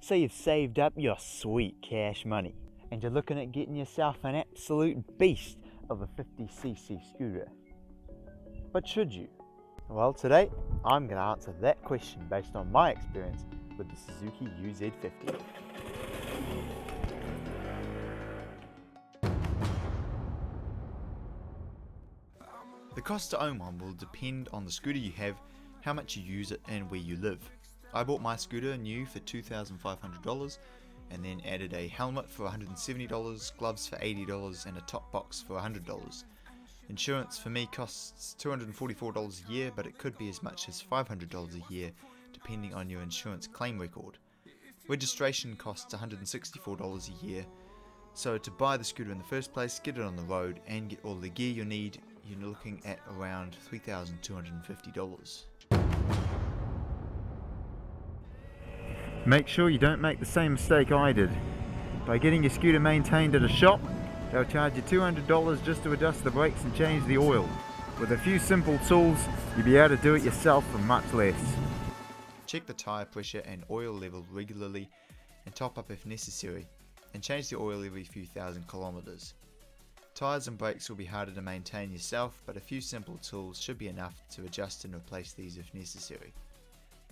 Say you've saved up your sweet cash money and you're looking at getting yourself an absolute beast of a 50cc scooter. But should you? Well, today I'm going to answer that question based on my experience with the Suzuki UZ50. The cost to own one will depend on the scooter you have, how much you use it and where you live. I bought my scooter new for $2,500 and then added a helmet for $170, gloves for $80 and a top box for $100. Insurance for me costs $244 a year, but it could be as much as $500 a year depending on your insurance claim record. Registration costs $164 a year, so to buy the scooter in the first place, get it on the road and get all the gear you need, you're looking at around $3,250. Make sure you don't make the same mistake I did. By getting your scooter maintained at a shop, they'll charge you $200 just to adjust the brakes and change the oil. With a few simple tools, you'll be able to do it yourself for much less. Check the tyre pressure and oil level regularly and top up if necessary, and change the oil every few thousand kilometers. Tyres and brakes will be harder to maintain yourself, but a few simple tools should be enough to adjust and replace these if necessary.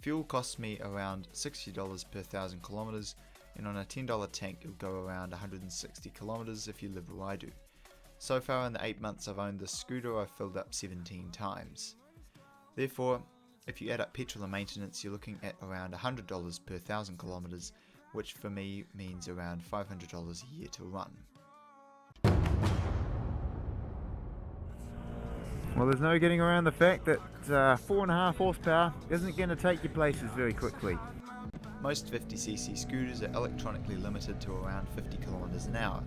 Fuel costs me around $60 per 1,000 kilometers, and on a $10 tank it'll go around 160 kilometers if you live where I do. So far in the 8 months I've owned this scooter, I've filled up 17 times. Therefore, if you add up petrol and maintenance, you're looking at around $100 per 1,000 kilometers, which for me means around $500 a year to run. Well, there's no getting around the fact that 4.5 horsepower isn't going to take you places very quickly. Most 50cc scooters are electronically limited to around 50 kilometers an hour.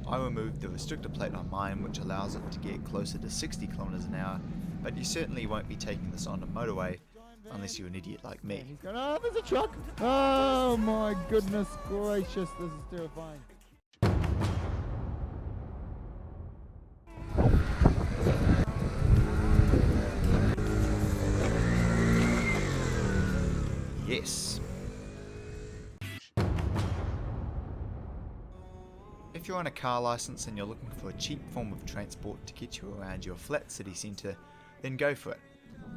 I removed the restrictor plate on mine, which allows it to get closer to 60 kilometers an hour, but you certainly won't be taking this on a motorway unless you're an idiot like me. He's going, oh, there's a truck! Oh my goodness gracious, this is terrifying. Yes. If you're on a car license and you're looking for a cheap form of transport to get you around your flat city centre, then go for it.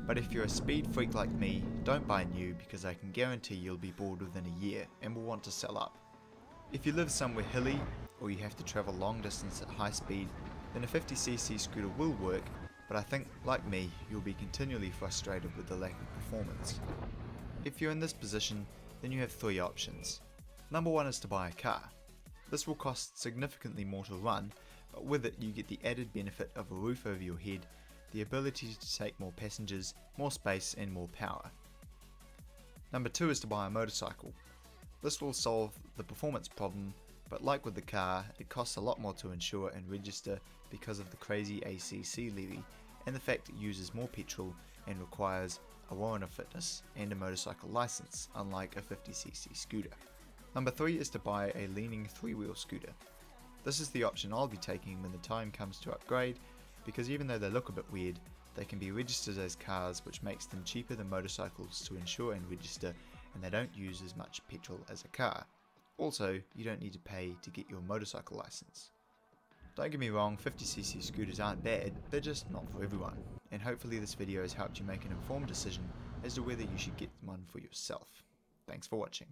But if you're a speed freak like me, don't buy new, because I can guarantee you'll be bored within a year and will want to sell up. If you live somewhere hilly or you have to travel long distance at high speed, then a 50cc scooter will work, but I think, like me, you'll be continually frustrated with the lack of performance. If you're in this position, then you have 3 options. Number 1 is to buy a car. This will cost significantly more to run, but with it you get the added benefit of a roof over your head, the ability to take more passengers, more space and more power. Number 2 is to buy a motorcycle. This will solve the performance problem, but like with the car, it costs a lot more to insure and register because of the crazy ACC levy and the fact it uses more petrol and requires a warrant of fitness and a motorcycle license, unlike a 50cc scooter. Number 3 is to buy a leaning 3-wheel scooter. This is the option I'll be taking when the time comes to upgrade, because even though they look a bit weird, they can be registered as cars, which makes them cheaper than motorcycles to insure and register, and they don't use as much petrol as a car. Also, you don't need to pay to get your motorcycle license. Don't get me wrong, 50cc scooters aren't bad, they're just not for everyone, and hopefully this video has helped you make an informed decision as to whether you should get one for yourself. Thanks for watching.